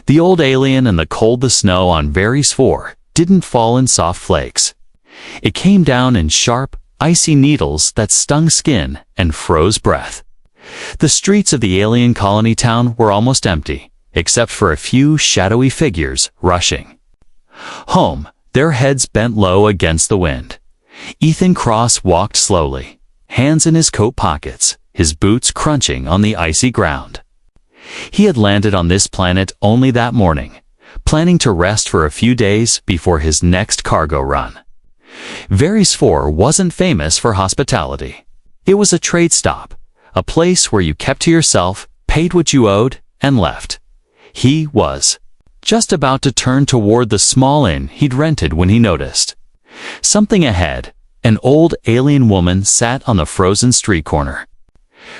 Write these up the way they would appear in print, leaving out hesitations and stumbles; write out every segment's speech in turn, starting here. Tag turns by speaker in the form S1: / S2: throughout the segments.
S1: The old alien and the cold the snow on Varys 4 didn't fall in soft flakes. It came down in sharp, icy needles that stung skin and froze breath. The streets of the alien colony town were almost empty, except for a few shadowy figures rushing home, their heads bent low against the wind. Ethan Cross walked slowly, hands in his coat pockets, his boots crunching on the icy ground. He had landed on this planet only that morning, planning to rest for a few days before his next cargo run. Varys 4 wasn't famous for hospitality. It was a trade stop, a place where you kept to yourself, paid what you owed, and left. He was just about to turn toward the small inn he'd rented when he noticed something ahead. An old alien woman sat on the frozen street corner.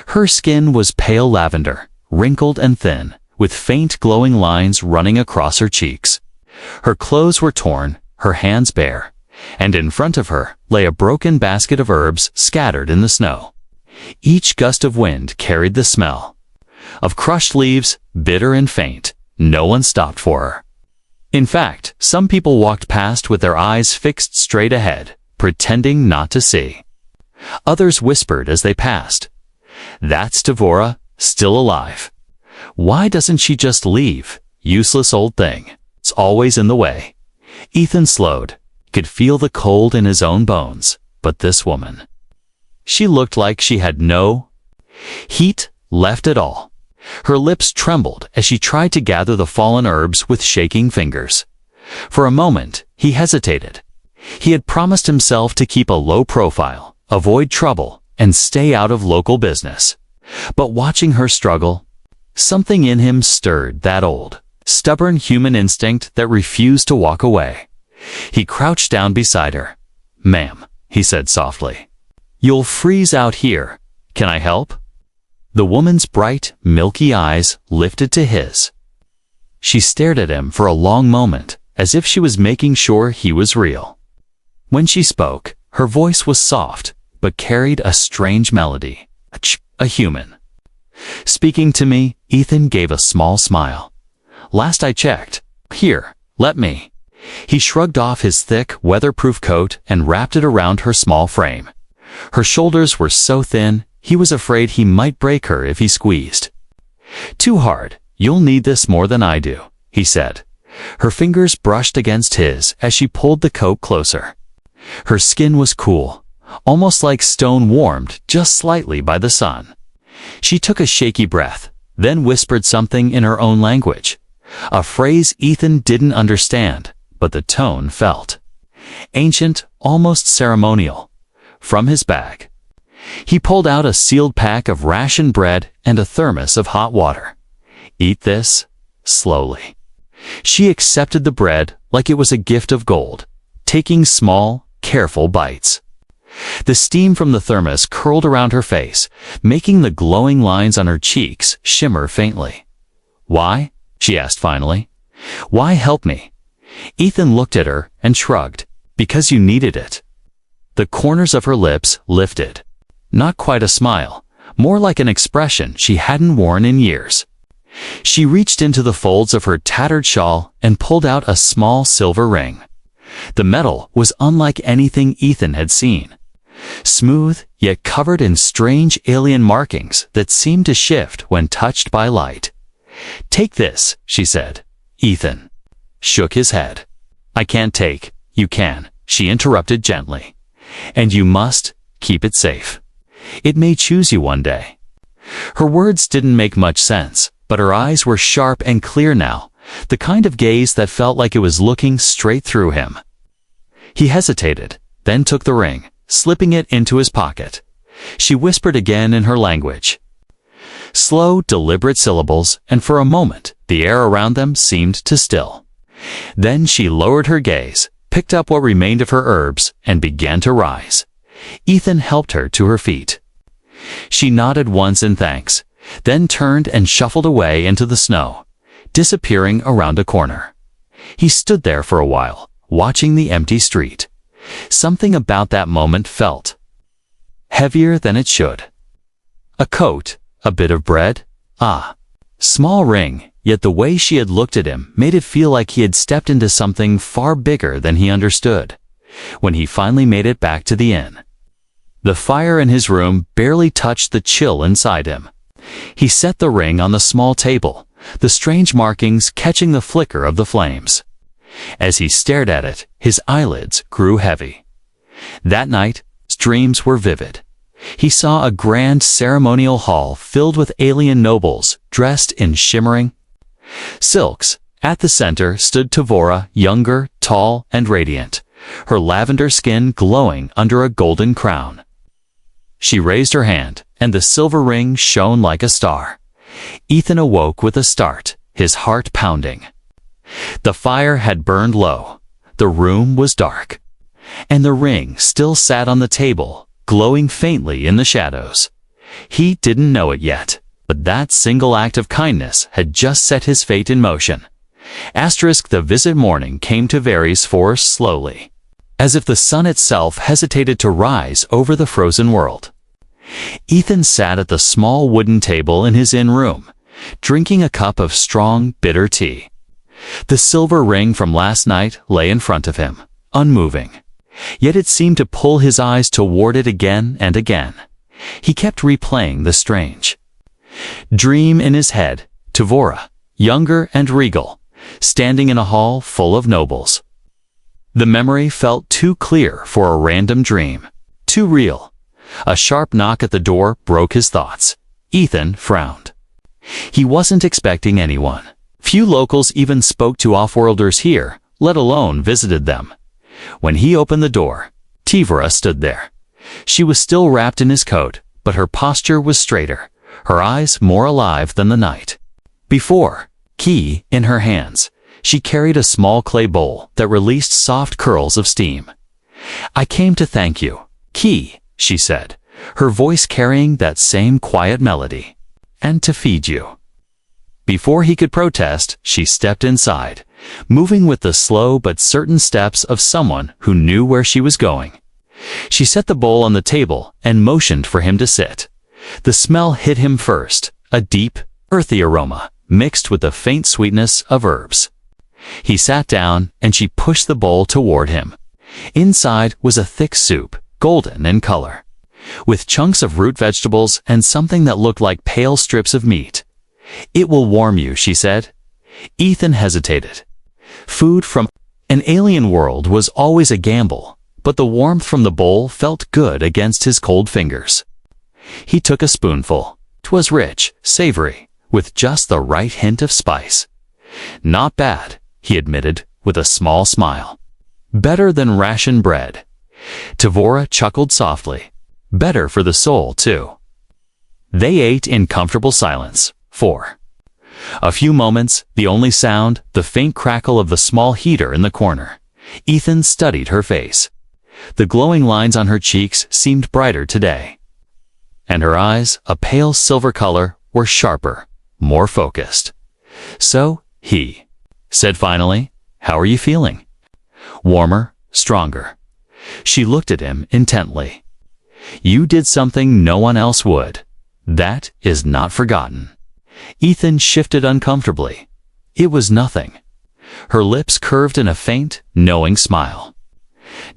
S1: Her skin was pale lavender, wrinkled and thin, with faint glowing lines running across her cheeks. Her clothes were torn, her hands bare, and in front of her lay a broken basket of herbs scattered in the snow. Each gust of wind carried the smell of crushed leaves, bitter and faint. No one stopped for her. In fact, some people walked past with their eyes fixed straight ahead, pretending not to see. Others whispered as they passed, "That's Devora, still alive. Why doesn't she just leave? Useless old thing. It's always in the way." Ethan slowed, could feel the cold in his own bones, but this woman. She looked like she had no heat left at all. Her lips trembled as she tried to gather the fallen herbs with shaking fingers. For a moment, he hesitated. He had promised himself to keep a low profile, avoid trouble, and stay out of local business. But watching her struggle, something in him stirred that old, stubborn human instinct that refused to walk away. He crouched down beside her. "Ma'am," he said softly, "you'll freeze out here. Can I help?" The woman's bright, milky eyes lifted to his. She stared at him for a long moment, as if she was making sure he was real. When she spoke, her voice was soft, but carried a strange melody. A human. Speaking to me, Ethan gave a small smile. "Last I checked. Here, let me." He shrugged off his thick, weatherproof coat and wrapped it around her small frame. Her shoulders were so thin, he was afraid he might break her if he squeezed too hard. "You'll need this more than I do," he said. Her fingers brushed against his as she pulled the coat closer. Her skin was cool, almost like stone warmed just slightly by the sun. She took a shaky breath, then whispered something in her own language, a phrase Ethan didn't understand, but the tone felt ancient, almost ceremonial. From his bag, he pulled out a sealed pack of ration bread and a thermos of hot water. "Eat this slowly." She accepted the bread like it was a gift of gold, taking small, careful bites. The steam from the thermos curled around her face, making the glowing lines on her cheeks shimmer faintly. "Why?" she asked finally. "Why help me?" Ethan looked at her and shrugged. "Because you needed it." The corners of her lips lifted. Not quite a smile, more like an expression she hadn't worn in years. She reached into the folds of her tattered shawl and pulled out a small silver ring. The metal was unlike anything Ethan had seen. Smooth, yet covered in strange alien markings that seemed to shift when touched by light. "Take this," she said. Ethan shook his head. "I can't take." "You can," she interrupted gently. "And you must keep it safe. It may choose you one day." Her words didn't make much sense, but her eyes were sharp and clear now, the kind of gaze that felt like it was looking straight through him. He hesitated, then took the ring, slipping it into his pocket. She whispered again in her language. Slow, deliberate syllables, and for a moment, the air around them seemed to still. Then she lowered her gaze, picked up what remained of her herbs, and began to rise. Ethan helped her to her feet. She nodded once in thanks, then turned and shuffled away into the snow, disappearing around a corner. He stood there for a while, watching the empty street. Something about that moment felt heavier than it should. A coat, a bit of bread, small ring, Yet the way she had looked at him made it feel like he had stepped into something far bigger than he understood. When he finally made it back to the inn, the fire in his room barely touched the chill inside him. He set the ring on the small table, the strange markings catching the flicker of the flames. As he stared at it, his eyelids grew heavy. That night, his dreams were vivid. He saw a grand ceremonial hall filled with alien nobles dressed in shimmering silks. At the center stood Tavora, younger, tall, and radiant, her lavender skin glowing under a golden crown. She raised her hand, and the silver ring shone like a star. Ethan awoke with a start, his heart pounding. The fire had burned low. The room was dark. And the ring still sat on the table, glowing faintly in the shadows. He didn't know it yet, but that single act of kindness had just set his fate in motion. The visit morning came to Varys Force slowly, as if the sun itself hesitated to rise over the frozen world. Ethan sat at the small wooden table in his inn room, drinking a cup of strong, bitter tea. The silver ring from last night lay in front of him, unmoving. Yet it seemed to pull his eyes toward it again and again. He kept replaying the strange dream in his head, Tavora, younger and regal, standing in a hall full of nobles. The memory felt too clear for a random dream, too real. A sharp knock at the door broke his thoughts. Ethan frowned. He wasn't expecting anyone. Few locals even spoke to off-worlders here, let alone visited them. When he opened the door, Tavora stood there. She was still wrapped in his coat, but her posture was straighter, her eyes more alive than the night before. Key in her hands, she carried a small clay bowl that released soft curls of steam. "I came to thank you, Key," she said, her voice carrying that same quiet melody. "And to feed you." Before he could protest, she stepped inside, moving with the slow but certain steps of someone who knew where she was going. She set the bowl on the table and motioned for him to sit. The smell hit him first, a deep, earthy aroma, mixed with the faint sweetness of herbs. He sat down, and she pushed the bowl toward him. Inside was a thick soup, golden in color, with chunks of root vegetables and something that looked like pale strips of meat. "It will warm you," she said. Ethan hesitated. Food from an alien world was always a gamble, but the warmth from the bowl felt good against his cold fingers. He took a spoonful. 'Twas rich, savory, with just the right hint of spice. "Not bad," he admitted, with a small smile. "Better than ration bread." Tavora chuckled softly. "Better for the soul, too." They ate in comfortable silence. For a few moments, the only sound, the faint crackle of the small heater in the corner. Ethan studied her face. The glowing lines on her cheeks seemed brighter today, and her eyes, a pale silver color, were sharper, more focused. "So," he said finally, "how are you feeling?" "Warmer, stronger." She looked at him intently. "You did something no one else would. That is not forgotten." Ethan shifted uncomfortably. It was nothing. Her lips curved in a faint, knowing smile.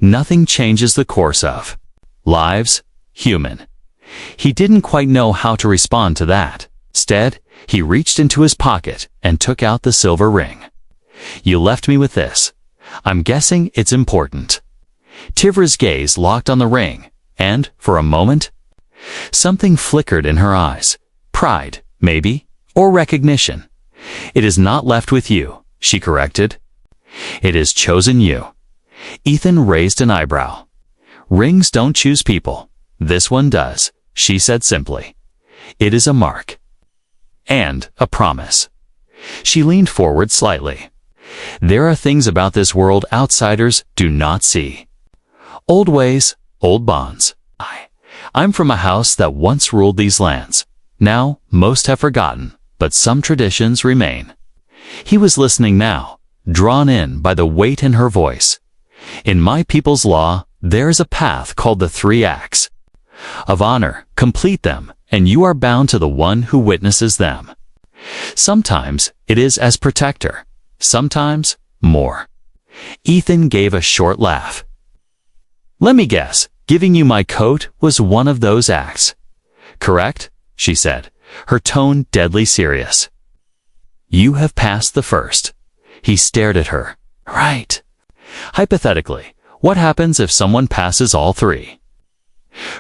S1: "Nothing changes the course of lives, human." He didn't quite know how to respond to that. Instead, he reached into his pocket and took out the silver ring. "You left me with this. I'm guessing it's important." Tavora's gaze locked on the ring, and, for a moment, something flickered in her eyes. Pride, maybe, or recognition. "It is not left with you," she corrected. "It has chosen you." Ethan raised an eyebrow. "Rings don't choose people. This one does," she said simply. "It is a mark. And a promise." She leaned forward slightly. "There are things about this world outsiders do not see. Old ways, old bonds. I'm from a house that once ruled these lands. Now, most have forgotten, but some traditions remain." He was listening now, drawn in by the weight in her voice. "In my people's law, there is a path called the 3 acts of honor. Complete them, and you are bound to the one who witnesses them." Sometimes it is as protector, sometimes more. Ethan gave a short laugh. Let me guess, giving you my coat was one of those acts. Correct? She said, her tone deadly serious. You have passed the first. He stared at her. Right. Hypothetically, what happens if someone passes all three?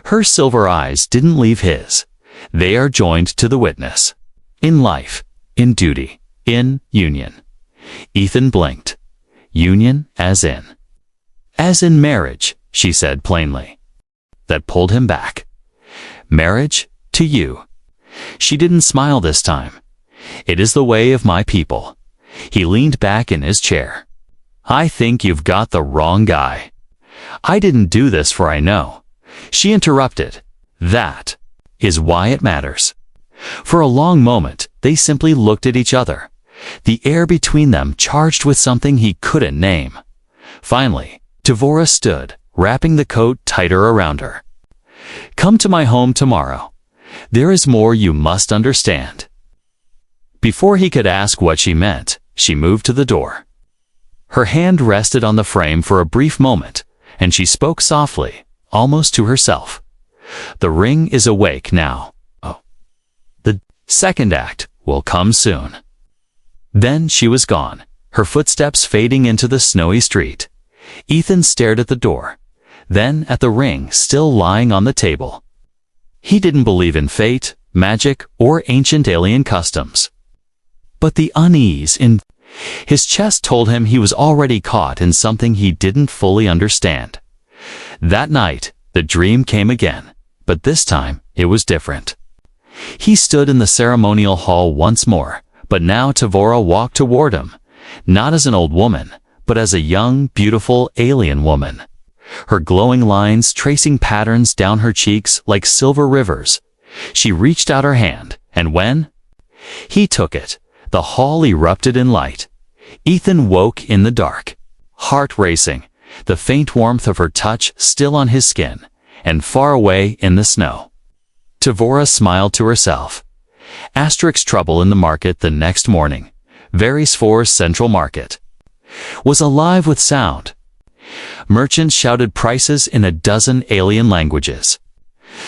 S1: Her silver eyes didn't leave his. They are joined to the witness. In life, in duty, in union. Ethan blinked. Union as in? As in marriage, she said plainly. That pulled him back. Marriage to you. She didn't smile this time. It is the way of my people. He leaned back in his chair. I think you've got the wrong guy. I didn't do this for I know. She interrupted. That is why it matters. For a long moment, they simply looked at each other, the air between them charged with something he couldn't name. Finally, Tavora stood, wrapping the coat tighter around her. Come to my home tomorrow. There is more you must understand. Before he could ask what she meant, she moved to the door. Her hand rested on the frame for a brief moment, and she spoke softly, almost to herself. The ring is awake now. Oh. The second act will come soon. Then she was gone, her footsteps fading into the snowy street. Ethan stared at the door, then at the ring still lying on the table. He didn't believe in fate, magic, or ancient alien customs. But the unease in his chest told him he was already caught in something he didn't fully understand. That night, the dream came again, but this time it was different. He stood in the ceremonial hall once more, but now Tavora walked toward him, not as an old woman, but as a young, beautiful alien woman. Her glowing lines tracing patterns down her cheeks like silver rivers. She reached out her hand, and when he took it, the hall erupted in light. Ethan woke in the dark, heart racing, the faint warmth of her touch still on his skin, and far away in the snow. Tavora smiled to herself. Asterix trouble in the market the next morning, Varys 4 Central Market, was alive with sound. Merchants shouted prices in a dozen alien languages.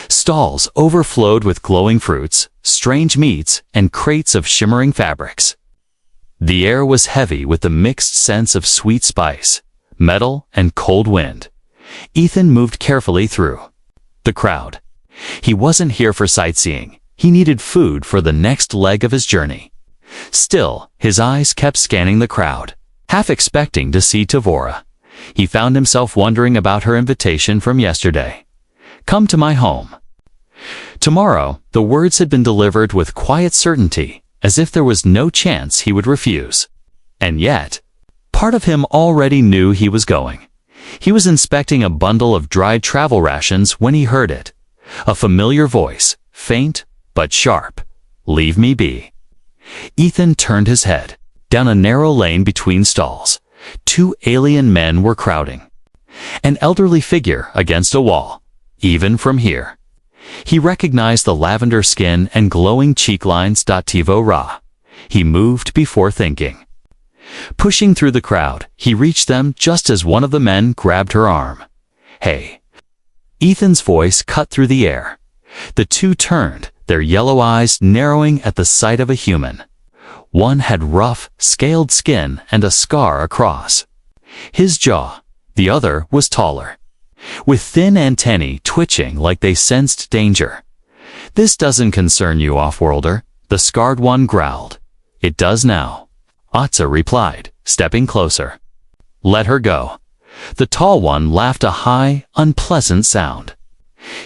S1: Stalls overflowed with glowing fruits, strange meats, and crates of shimmering fabrics. The air was heavy with the mixed scents of sweet spice, metal, and cold wind. Ethan moved carefully through the crowd. He wasn't here for sightseeing. He needed food for the next leg of his journey. Still, his eyes kept scanning the crowd, half expecting to see Tavora. He found himself wondering about her invitation from yesterday. Come to my home. Tomorrow, the words had been delivered with quiet certainty, as if there was no chance he would refuse. And yet, part of him already knew he was going. He was inspecting a bundle of dried travel rations when he heard it. A familiar voice, faint but sharp. Leave me be. Ethan turned his head. Down a narrow lane between stalls, 2 alien men were crowding. An elderly figure against a wall. Even from here, he recognized the lavender skin and glowing cheek lines. Tivo Ra. He moved before thinking. Pushing through the crowd, he reached them just as one of the men grabbed her arm. Hey. Ethan's voice cut through the air. The two turned, their yellow eyes narrowing at the sight of a human. One had rough, scaled skin and a scar across his jaw. The other was taller, with thin antennae twitching like they sensed danger. This doesn't concern you, off-worlder, the scarred one growled. It does now, Atza replied, stepping closer. Let her go. The tall one laughed a high, unpleasant sound.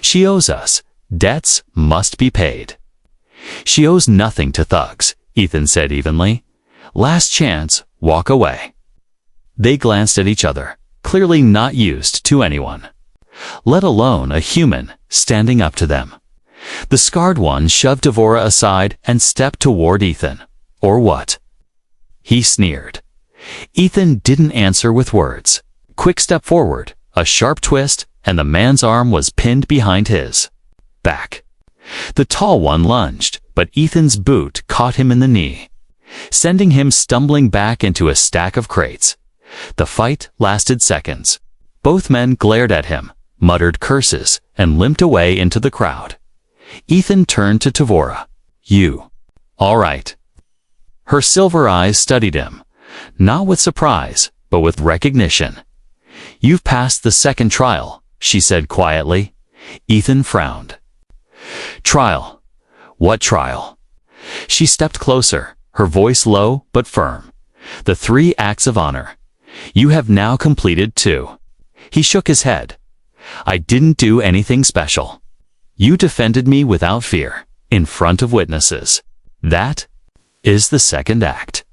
S1: She owes us. Debts must be paid. She owes nothing to thugs, Ethan said evenly. Last chance, walk away. They glanced at each other, clearly not used to anyone, let alone a human standing up to them. The scarred one shoved Tavora aside and stepped toward Ethan. Or what? He sneered. Ethan didn't answer with words. Quick step forward, a sharp twist, and the man's arm was pinned behind his back. The tall one lunged, but Ethan's boot caught him in the knee, sending him stumbling back into a stack of crates. The fight lasted seconds. Both men glared at him, muttered curses, and limped away into the crowd. Ethan turned to Tavora. "You. All right." Her silver eyes studied him, not with surprise, but with recognition. "You've passed the second trial," she said quietly. Ethan frowned. "Trial? What trial?" She stepped closer, her voice low but firm. "The 3 acts of honor. You have now completed 2. He shook his head. "I didn't do anything special. You defended me without fear, in front of witnesses. That is the 2nd act."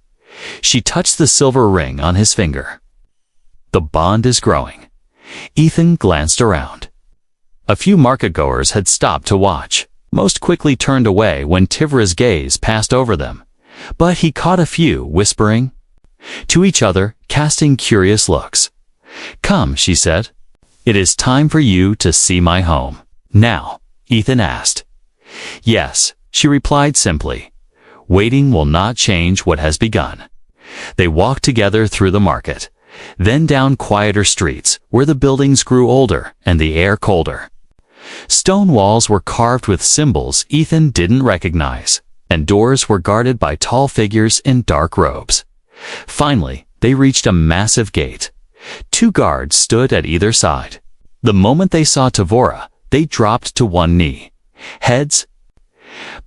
S1: She touched the silver ring on his finger. "The bond is growing." Ethan glanced around. A few market-goers had stopped to watch. Most quickly turned away when Tivora's gaze passed over them, but he caught a few whispering to each other, casting curious looks. "Come," she said. "It is time for you to see my home." "Now?" Ethan asked. "Yes," she replied simply. "Waiting will not change what has begun." They walked together through the market, then down quieter streets where the buildings grew older and the air colder. Stone walls were carved with symbols Ethan didn't recognize, and doors were guarded by tall figures in dark robes. Finally, they reached a massive gate. 2 guards stood at either side. The moment they saw Tavora, they dropped to one knee. Heads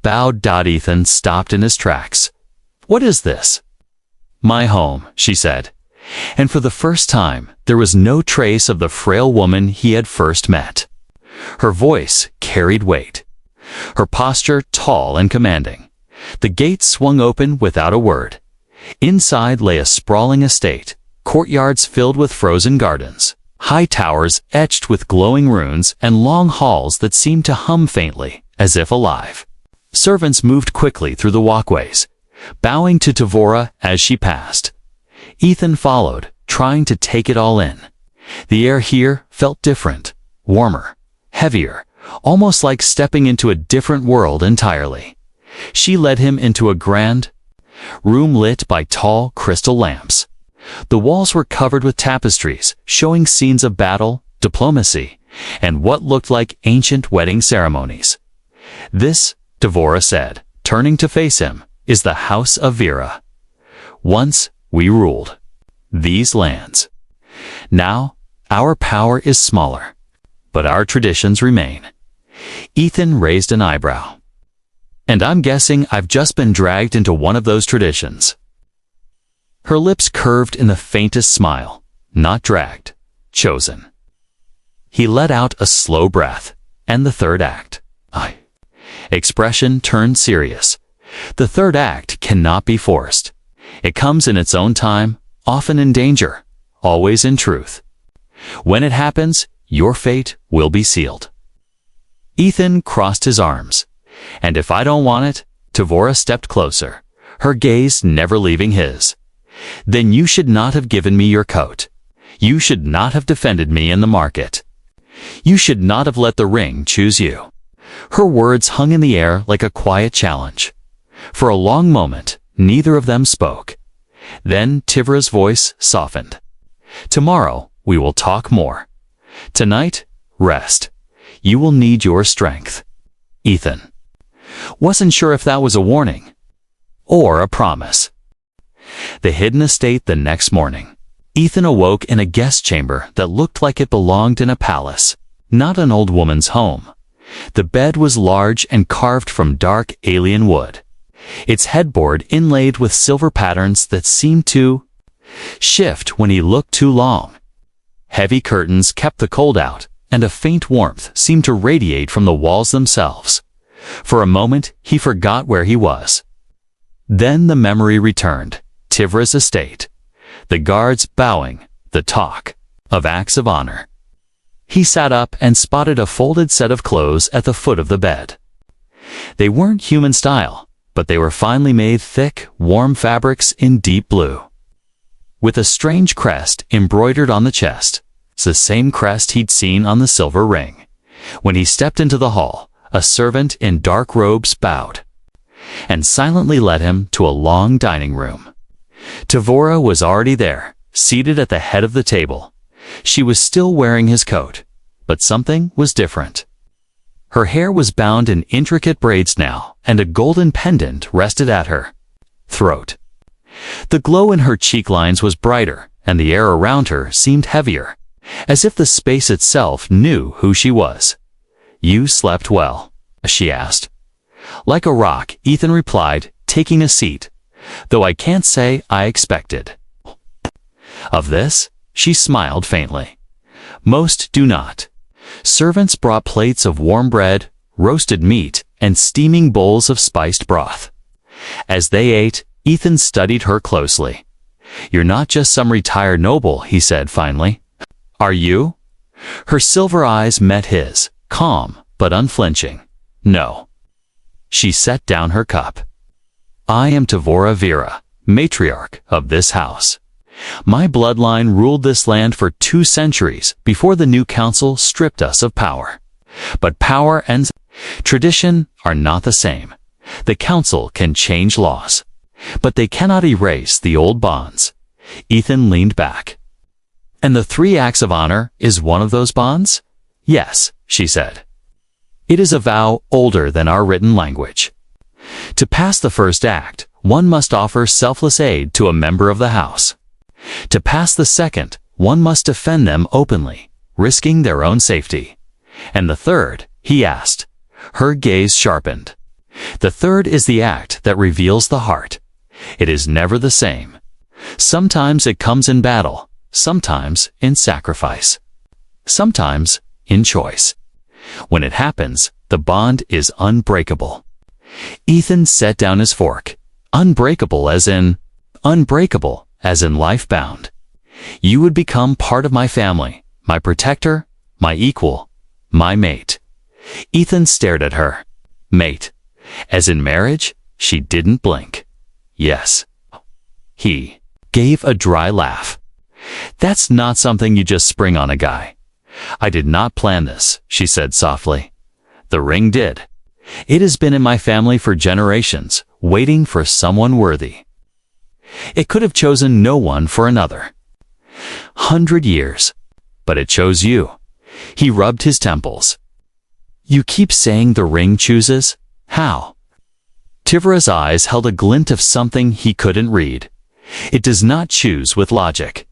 S1: bowed. Ethan stopped in his tracks. "What is this?" "My home," she said. And for the first time, there was no trace of the frail woman he had first met. Her voice carried weight, her posture tall and commanding. The gate swung open without a word. Inside lay a sprawling estate, courtyards filled with frozen gardens, high towers etched with glowing runes, and long halls that seemed to hum faintly, as if alive. Servants moved quickly through the walkways, bowing to Tavora as she passed. Ethan followed, trying to take it all in. The air here felt different, warmer, heavier, almost like stepping into a different world entirely. She led him into a grand room lit by tall crystal lamps. The walls were covered with tapestries, showing scenes of battle, diplomacy, and what looked like ancient wedding ceremonies. "This," Tavora said, turning to face him, "is the House of Vera. Once we ruled these lands. Now our power is smaller, but our traditions remain." Ethan raised an eyebrow. "And I'm guessing I've just been dragged into one of those traditions." Her lips curved in the faintest smile. "Not dragged, chosen." He let out a slow breath. "And the 3rd act?" Expression turned serious. "The 3rd act cannot be forced. It comes in its own time, often in danger, always in truth. When it happens, your fate will be sealed." Ethan crossed his arms. "And if I don't want it?" Tavora stepped closer, her gaze never leaving his. "Then you should not have given me your coat. You should not have defended me in the market. You should not have let the ring choose you." Her words hung in the air like a quiet challenge. For a long moment, neither of them spoke. Then Tivora's voice softened. "Tomorrow, we will talk more. Tonight, rest. You will need your strength." Ethan wasn't sure if that was a warning or a promise. The hidden estate the next morning. Ethan awoke in a guest chamber that looked like it belonged in a palace, not an old woman's home. The bed was large and carved from dark alien wood, its headboard inlaid with silver patterns that seemed to shift when he looked too long. Heavy curtains kept the cold out, and a faint warmth seemed to radiate from the walls themselves. For a moment, he forgot where he was. Then the memory returned. Tivora's estate, the guards bowing, the talk of acts of honor. He sat up and spotted a folded set of clothes at the foot of the bed. They weren't human style, but they were finely made, thick, warm fabrics in deep blue, with a strange crest embroidered on the chest. It's the same crest he'd seen on the silver ring. When he stepped into the hall, A servant in dark robes bowed and silently led him to a long dining room. Tavora was already there, seated at the head of the table. She was still wearing his coat, but something was different. Her hair was bound in intricate braids now, and a golden pendant rested at her throat. The glow in her cheek lines was brighter, and the air around her seemed heavier, as if the space itself knew who she was. "You slept well?" she asked. "Like a rock," Ethan replied, taking a seat, "though I can't say I expected." Of this, she smiled faintly. Most do not. Servants brought plates of warm bread, roasted meat, and steaming bowls of spiced broth. As they ate, Ethan studied her closely. "You're not just some retired noble," he said finally. "Are you?" Her silver eyes met his, calm but unflinching. "No." She set down her cup. "I am Tavora Vera, matriarch of this house. My bloodline ruled this land for 2 centuries before the new council stripped us of power. But power and tradition are not the same. The council can change laws, but they cannot erase the old bonds." Ethan leaned back. "And the 3 acts of honor is one of those bonds?" "Yes," she said. "It is a vow older than our written language. To pass the first act, one must offer selfless aid to a member of the house. To pass the second, one must defend them openly, risking their own safety. And the third," he asked. Her gaze sharpened. "The third is the act that reveals the heart. It is never the same. Sometimes it comes in battle, sometimes in sacrifice, sometimes in choice. When it happens, the bond is unbreakable." Ethan set down his fork. "Unbreakable as in life-bound. You would become part of my family, my protector, my equal, my mate." Ethan stared at her. "Mate? As in marriage?" She didn't blink. "Yes." He gave a dry laugh. "That's not something you just spring on a guy." "I did not plan this," she said softly. "The ring did. It has been in my family for generations, waiting for someone worthy. It could have chosen no one for another. 100 years. But it chose you." He rubbed his temples. "You keep saying the ring chooses? How?" Tivora's eyes held a glint of something he couldn't read. "It does not choose with logic.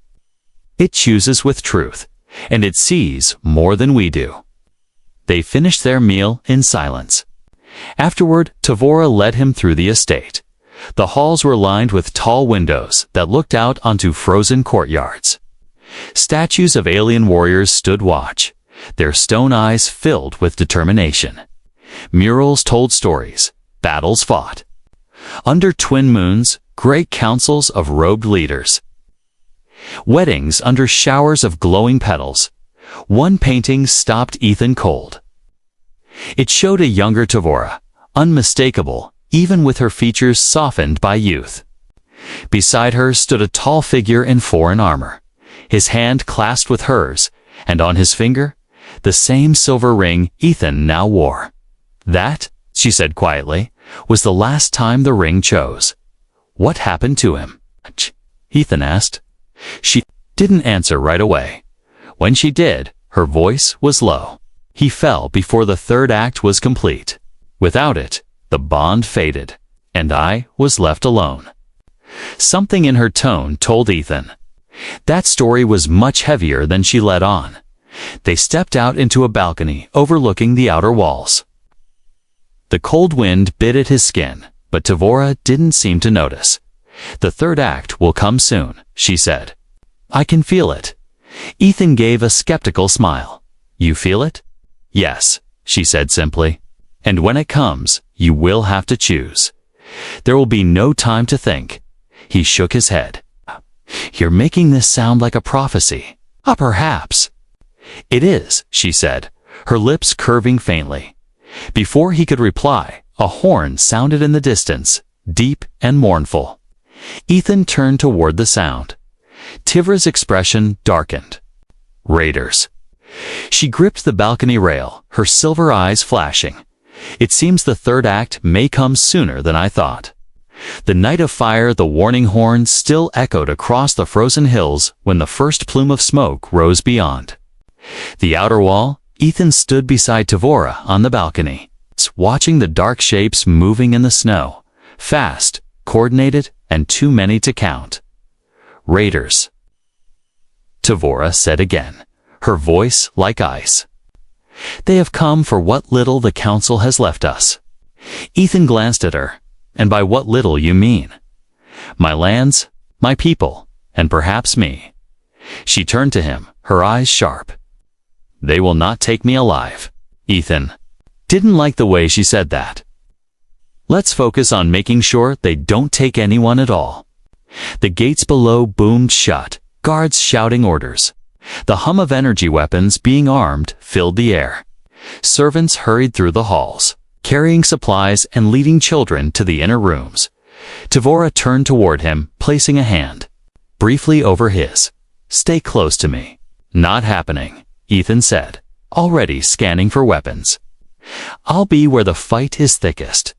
S1: It chooses with truth, and it sees more than we do." They finished their meal in silence. Afterward, Tavora led him through the estate. The halls were lined with tall windows that looked out onto frozen courtyards. Statues of alien warriors stood watch, their stone eyes filled with determination. Murals told stories, battles fought. Under twin moons, great councils of robed leaders. Weddings under showers of glowing petals. One painting stopped Ethan cold. It showed a younger Tavora, unmistakable, even with her features softened by youth. Beside her stood a tall figure in foreign armor, his hand clasped with hers, and on his finger, the same silver ring Ethan now wore. "That," she said quietly, "was the last time the ring chose." "What happened to him?" Ethan asked. She didn't answer right away. When she did, her voice was low. "He fell before the third act was complete. Without it, the bond faded, and I was left alone." Something in her tone told Ethan. That story was much heavier than she let on. They stepped out into a balcony overlooking the outer walls. The cold wind bit at his skin, but Tavora didn't seem to notice. "The third act will come soon," she said. "I can feel it." Ethan gave a skeptical smile. "You feel it?" "Yes," she said simply. "And when it comes, you will have to choose. There will be no time to think." He shook his head. "You're making this sound like a prophecy." Perhaps." "It is," she said, her lips curving faintly. Before he could reply, a horn sounded in the distance, deep and mournful. Ethan turned toward the sound. Tivora's expression darkened. "Raiders." She gripped the balcony rail, her silver eyes flashing. It seems the third act may come sooner than I thought. The night of fire, the warning horn still echoed across the frozen hills when the first plume of smoke rose beyond. The outer wall, Ethan stood beside Tavora on the balcony, watching the dark shapes moving in the snow, fast, coordinated, and too many to count. Raiders, Tavora said again, her voice like ice. They have come for what little the council has left us. Ethan glanced at her. And by what little you mean? My lands, my people, and perhaps me. She turned to him, her eyes sharp. They will not take me alive. Ethan didn't like the way she said that. Let's focus on making sure they don't take anyone at all. The gates below boomed shut, guards shouting orders. The hum of energy weapons being armed filled the air. Servants hurried through the halls, carrying supplies and leading children to the inner rooms. Tavora turned toward him, placing a hand briefly over his. Stay close to me. Not happening, Ethan said, already scanning for weapons. I'll be where the fight is thickest.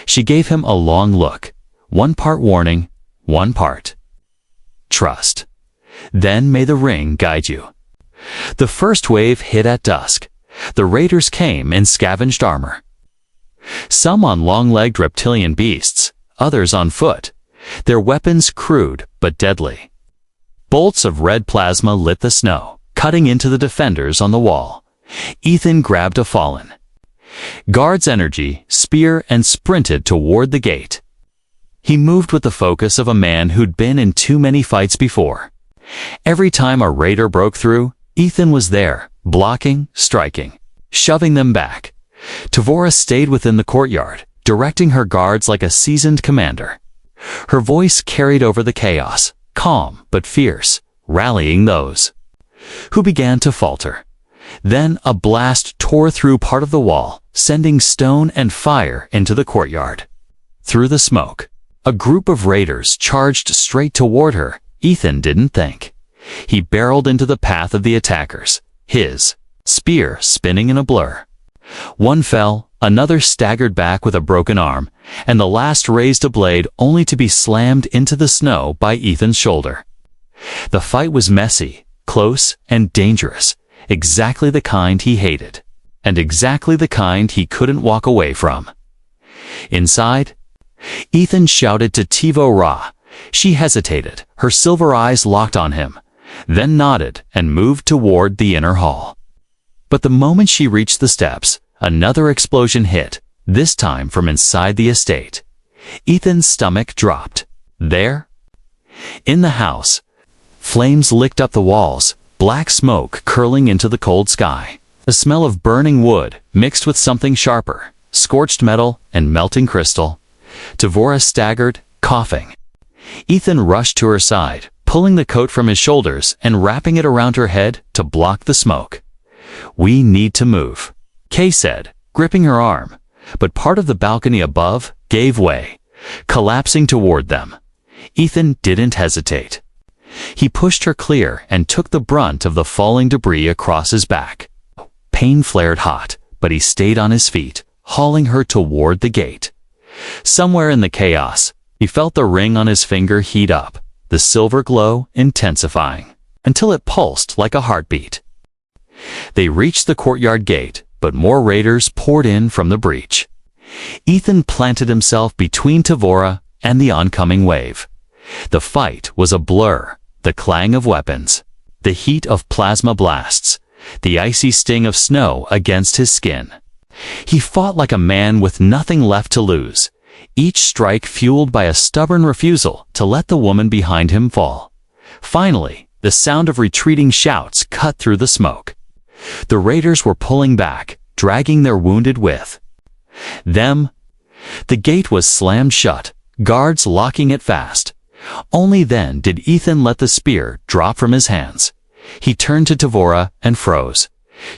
S1: She gave him a long look, one part warning, one part trust. Then may the ring guide you. The first wave hit at dusk. The raiders came in scavenged armor. Some on long-legged reptilian beasts, others on foot, their weapons crude but deadly. Bolts of red plasma lit the snow, cutting into the defenders on the wall. Ethan grabbed a fallen guard's energy, spear, and sprinted toward the gate. He moved with the focus of a man who'd been in too many fights before. Every time a raider broke through, Ethan was there, blocking, striking, shoving them back. Tavora stayed within the courtyard, directing her guards like a seasoned commander. Her voice carried over the chaos, calm but fierce, rallying those who began to falter. Then a blast tore through part of the wall, sending stone and fire into the courtyard. Through the smoke, a group of raiders charged straight toward her. Ethan didn't think. He barreled into the path of the attackers, his spear spinning in a blur. One fell, another staggered back with a broken arm, and the last raised a blade only to be slammed into the snow by Ethan's shoulder. The fight was messy, close, and dangerous, exactly the kind he hated, and exactly the kind he couldn't walk away from. Inside, Ethan shouted to Tavora. She hesitated, her silver eyes locked on him, then nodded and moved toward the inner hall. But the moment she reached the steps, another explosion hit, this time from inside the estate. Ethan's stomach dropped. There, in the house, flames licked up the walls, black smoke curling into the cold sky. The smell of burning wood mixed with something sharper, scorched metal and melting crystal. Tavora staggered, coughing. Ethan rushed to her side, pulling the coat from his shoulders and wrapping it around her head to block the smoke. We need to move, Kay said, gripping her arm, but part of the balcony above gave way, collapsing toward them. Ethan didn't hesitate. He pushed her clear and took the brunt of the falling debris across his back. Pain flared hot, but he stayed on his feet, hauling her toward the gate. Somewhere in the chaos, he felt the ring on his finger heat up, the silver glow intensifying, until it pulsed like a heartbeat. They reached the courtyard gate, but more raiders poured in from the breach. Ethan planted himself between Tavora and the oncoming wave. The fight was a blur, the clang of weapons, the heat of plasma blasts, the icy sting of snow against his skin. He fought like a man with nothing left to lose, each strike fueled by a stubborn refusal to let the woman behind him fall. Finally, the sound of retreating shouts cut through the smoke. The raiders were pulling back, dragging their wounded with them. The gate was slammed shut, guards locking it fast. Only then did Ethan let the spear drop from his hands. He turned to Tavora and froze.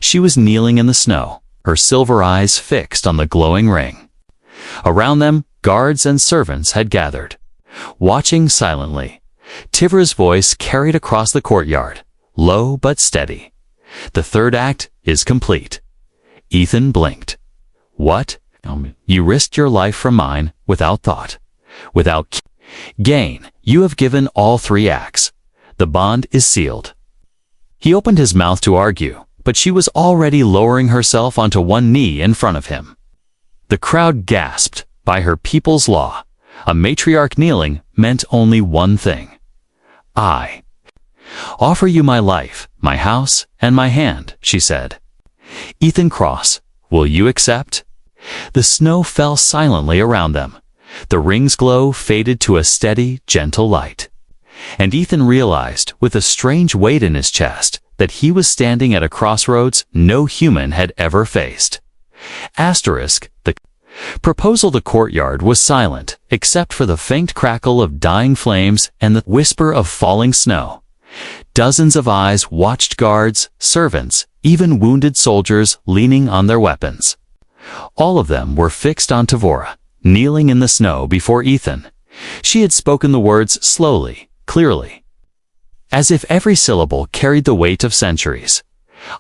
S1: She was kneeling in the snow, her silver eyes fixed on the glowing ring. Around them, guards and servants had gathered, watching silently. Tivora's voice carried across the courtyard, low but steady. The third act is complete. Ethan blinked. What? You risked your life for mine without thought, without gain. You have given all 3 acts. The bond is sealed. He opened his mouth to argue, but she was already lowering herself onto one knee in front of him. The crowd gasped. By her people's law, a matriarch kneeling meant only one thing. I offer you my life, my house, and my hand, she said. Ethan Cross, will you accept? The snow fell silently around them. The ring's glow faded to a steady, gentle light. And Ethan realized, with a strange weight in his chest, that he was standing at a crossroads no human had ever faced. Asterisk, the proposal. The courtyard was silent, except for the faint crackle of dying flames and the whisper of falling snow. Dozens of eyes watched, guards, servants, even wounded soldiers leaning on their weapons. All of them were fixed on Tvora, kneeling in the snow before Ethan. She had spoken the words slowly, clearly, as if every syllable carried the weight of centuries.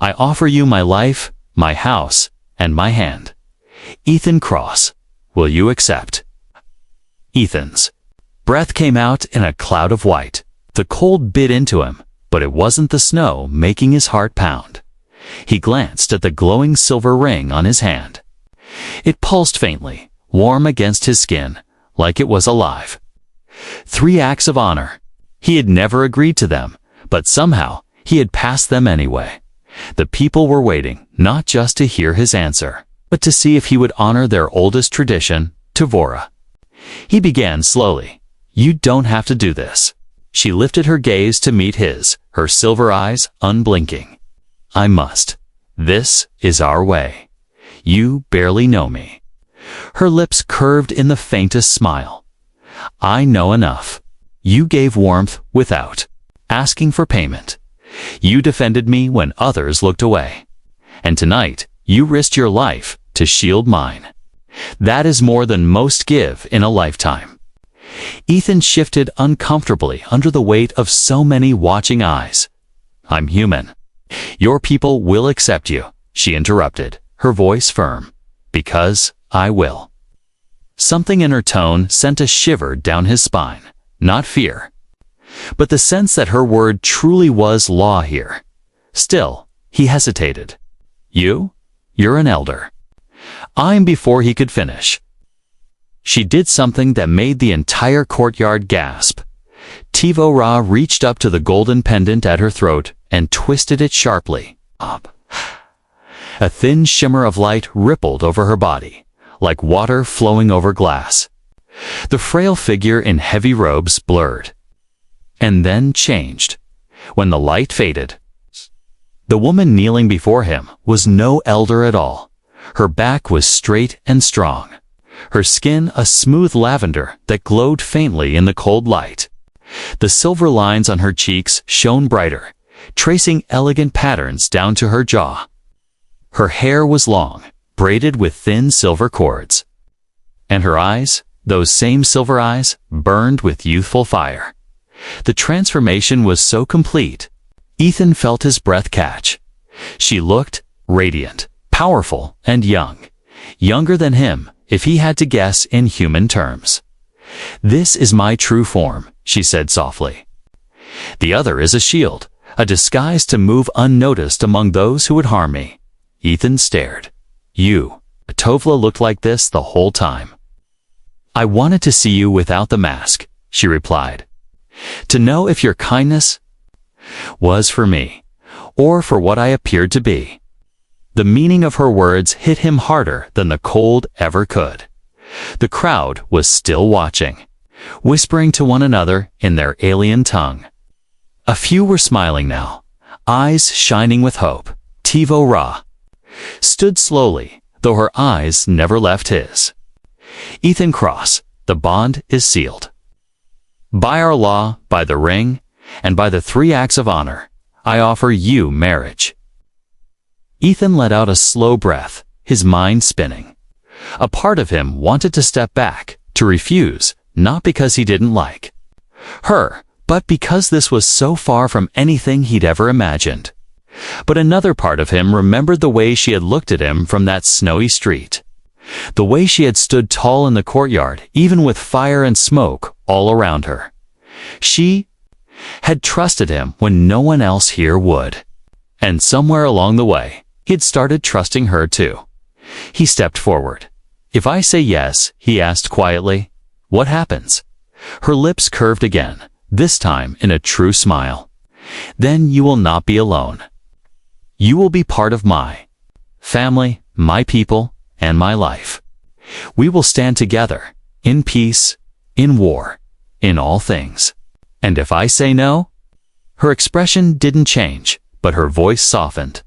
S1: I offer you my life, my house, and my hand. Ethan Cross, will you accept? Ethan's breath came out in a cloud of white. The cold bit into him, but it wasn't the snow making his heart pound. He glanced at the glowing silver ring on his hand. It pulsed faintly, warm against his skin, like it was alive. 3 acts of honor. He had never agreed to them, but somehow he had passed them anyway. The people were waiting, not just to hear his answer, but to see if he would honor their oldest tradition, Tvora. He began slowly. You don't have to do this. She lifted her gaze to meet his, her silver eyes unblinking. I must. This is our way. You barely know me. Her lips curved in the faintest smile. I know enough. You gave warmth without asking for payment. You defended me when others looked away. And tonight, you risked your life to shield mine. That is more than most give in a lifetime. Ethan shifted uncomfortably under the weight of so many watching eyes. I'm human. Your people will accept you, she interrupted, her voice firm. Because I will. Something in her tone sent a shiver down his spine, not fear, but the sense that her word truly was law here. Still, he hesitated. You're an elder. I'm before he could finish. She did something that made the entire courtyard gasp. Tvora reached up to the golden pendant at her throat and twisted it sharply up. A thin shimmer of light rippled over her body, like water flowing over glass. The frail figure in heavy robes blurred, and then changed. When the light faded, the woman kneeling before him was no elder at all. Her back was straight and strong, her skin a smooth lavender that glowed faintly in the cold light. The silver lines on her cheeks shone brighter, tracing elegant patterns down to her jaw. Her hair was long, braided with thin silver cords. And her eyes, those same silver eyes, burned with youthful fire. The transformation was so complete, Ethan felt his breath catch. She looked radiant, powerful, and young. Younger than him, if he had to guess in human terms. This is my true form, she said softly. The other is a shield, a disguise to move unnoticed among those who would harm me. Ethan stared. Tovla looked like this the whole time. I wanted to see you without the mask, she replied. To know if your kindness was for me, or for what I appeared to be. The meaning of her words hit him harder than the cold ever could. The crowd was still watching, whispering to one another in their alien tongue. A few were smiling now, eyes shining with hope. Tvora stood slowly, though her eyes never left his. Ethan Cross, the bond is sealed. By our law, by the ring, and by the 3 acts of honor, I offer you marriage. Ethan let out a slow breath, his mind spinning. A part of him wanted to step back, to refuse, not because he didn't like her, but because this was so far from anything he'd ever imagined. But another part of him remembered the way she had looked at him from that snowy street. The way she had stood tall in the courtyard, even with fire and smoke all around her. She had trusted him when no one else here would. And somewhere along the way, he'd started trusting her too. He stepped forward. "If I say yes," he asked quietly, "what happens?" Her lips curved again, this time in a true smile. "Then you will not be alone. You will be part of my family, my people, and my life. We will stand together, in peace, in war, in all things. And if I say no?" Her expression didn't change, but her voice softened.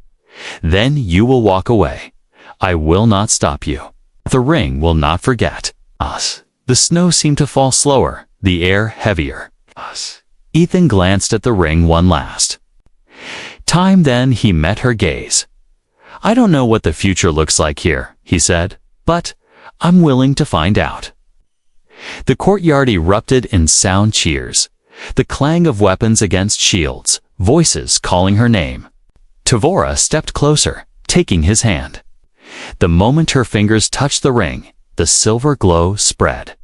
S1: "Then you will walk away. I will not stop you. The ring will not forget us." The snow seemed to fall slower, the air heavier. Us. Ethan glanced at the ring one last time, then he met her gaze. "I don't know what the future looks like here," he said, "but I'm willing to find out." The courtyard erupted in sound cheers, the clang of weapons against shields, voices calling her name. Tavora stepped closer, taking his hand. The moment her fingers touched the ring, the silver glow spread,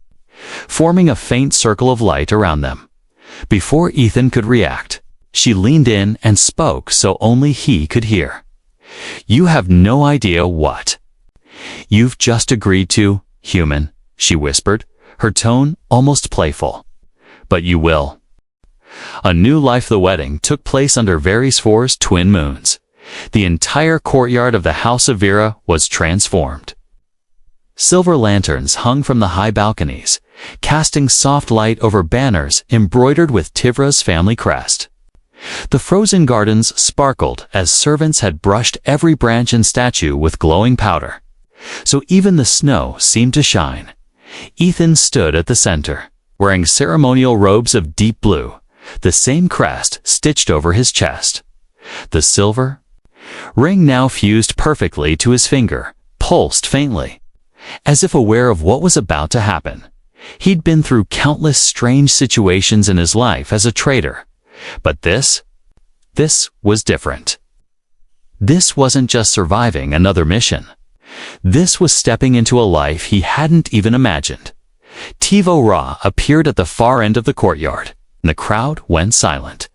S1: forming a faint circle of light around them. Before Ethan could react, she leaned in and spoke so only he could hear. "You have no idea what you've just agreed to, human," she whispered, her tone almost playful. "But you will." A new life. The wedding took place under Varys IV's twin moons. The entire courtyard of the House of Vera was transformed. Silver lanterns hung from the high balconies, casting soft light over banners embroidered with Tivra's family crest. The frozen gardens sparkled as servants had brushed every branch and statue with glowing powder. So even the snow seemed to shine. Ethan stood at the center, wearing ceremonial robes of deep blue, the same crest stitched over his chest. The silver ring now fused perfectly to his finger, pulsed faintly, as if aware of what was about to happen. He'd been through countless strange situations in his life as a trader, but this was different. This wasn't just surviving another mission. This was stepping into a life he hadn't even imagined. Tavora appeared at the far end of the courtyard, and the crowd went silent.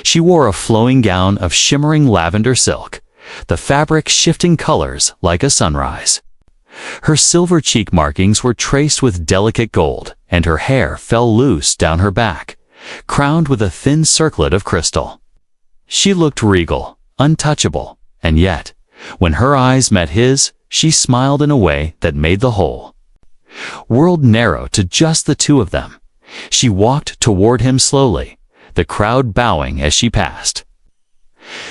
S1: She wore a flowing gown of shimmering lavender silk, the fabric shifting colors like a sunrise. Her silver cheek markings were traced with delicate gold, and her hair fell loose down her back, crowned with a thin circlet of crystal. She looked regal, untouchable, and yet, when her eyes met his, she smiled in a way that made the whole world narrow to just the two of them. She walked toward him slowly, the crowd bowing as she passed.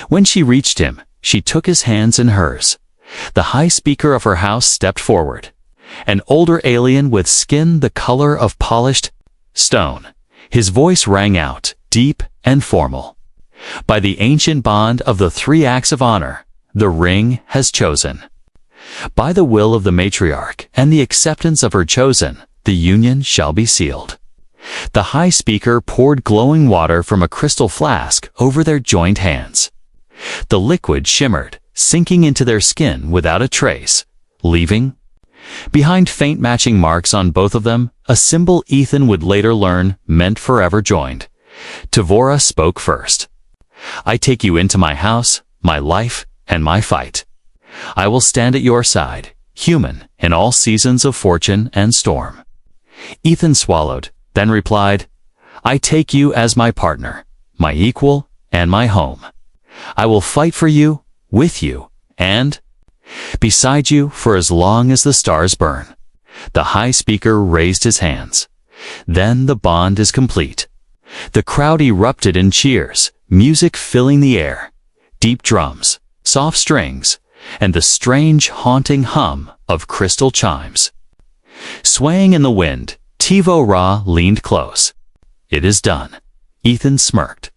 S1: When she reached him, she took his hands in hers. The high speaker of her house stepped forward, an older alien with skin the color of polished stone. His voice rang out, deep and formal. "By the ancient bond of the 3 acts of honor, the ring has chosen. By the will of the matriarch and the acceptance of her chosen, the union shall be sealed." The high speaker poured glowing water from a crystal flask over their joined hands. The liquid shimmered, sinking into their skin without a trace, leaving behind faint matching marks on both of them, a symbol Ethan would later learn meant forever joined. Tavora spoke first. "I take you into my house, my life, and my fight. I will stand at your side, human, in all seasons of fortune and storm." Ethan swallowed, then replied, "I take you as my partner, my equal, and my home. I will fight for you, with you, and beside you for as long as the stars burn." The high speaker raised his hands. Then the bond is complete. The crowd erupted in cheers, music filling the air, deep drums, soft strings, and the strange haunting hum of crystal chimes. Swaying in the wind, Tavora leaned close. "It is done." Ethan smirked.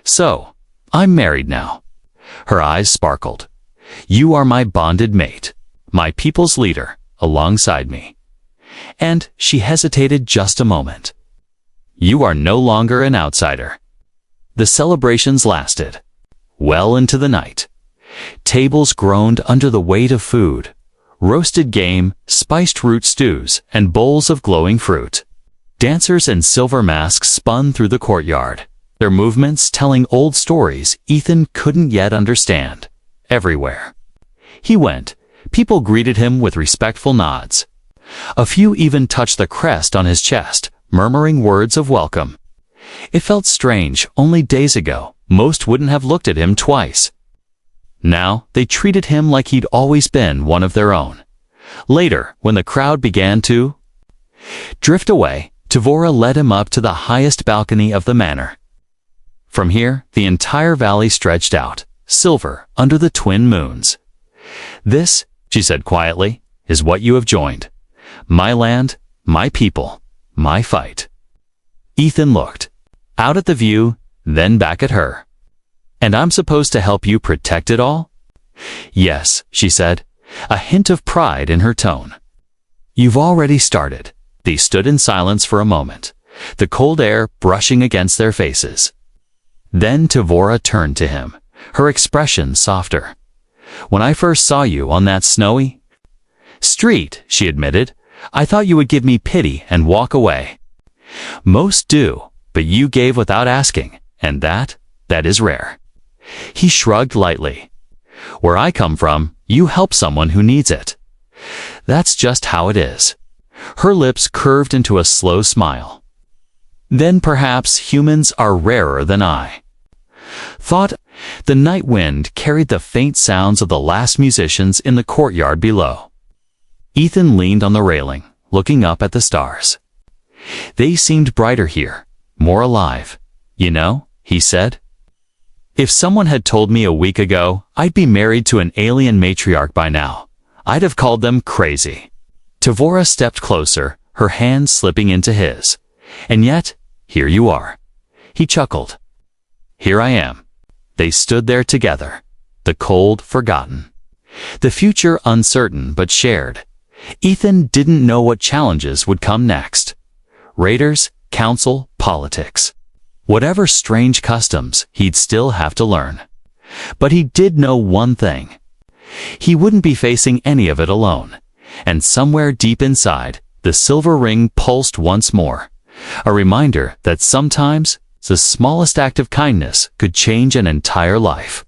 S1: "So, I'm married now." Her eyes sparkled. "You are my bonded mate, my people's leader, alongside me." And she hesitated just a moment. "You are no longer an outsider." The celebrations lasted well into the night. Tables groaned under the weight of food. roasted game, spiced root stews, and bowls of glowing fruit. Dancers in silver masks spun through the courtyard, their movements telling old stories Ethan couldn't yet understand. Everywhere he went, people greeted him with respectful nods. A few even touched the crest on his chest, murmuring words of welcome. It felt strange. Only days ago, most wouldn't have looked at him twice. Now, they treated him like he'd always been one of their own. Later, when the crowd began to drift away, Tavora led him up to the highest balcony of the manor. From here, the entire valley stretched out, silver, under the twin moons. "This," she said quietly, "is what you have joined. My land, my people, my fight." Ethan looked out at the view, then back at her. "And I'm supposed to help you protect it all?" "Yes," she said, a hint of pride in her tone. "You've already started." They stood in silence for a moment, the cold air brushing against their faces. Then Tavora turned to him, her expression softer. "When I first saw you on that snowy street," she admitted, "I thought you would give me pity and walk away. Most do, but you gave without asking, and that is rare." He shrugged lightly. "Where I come from, you help someone who needs it. That's just how it is." Her lips curved into a slow smile. "Then perhaps humans are rarer than I thought." The night wind carried the faint sounds of the last musicians in the courtyard below. Ethan leaned on the railing, looking up at the stars. "They seemed brighter here, more alive. You know," he said, "if someone had told me a week ago I'd be married to an alien matriarch by now, I'd have called them crazy." Tavora stepped closer, her hand slipping into his. "And yet, here you are." He chuckled. "Here I am." They stood there together, the cold forgotten, the future uncertain but shared. Ethan didn't know what challenges would come next. Raiders, council, politics. Whatever strange customs, he'd still have to learn. But he did know one thing. He wouldn't be facing any of it alone. And somewhere deep inside, the silver ring pulsed once more, a reminder that sometimes the smallest act of kindness could change an entire life.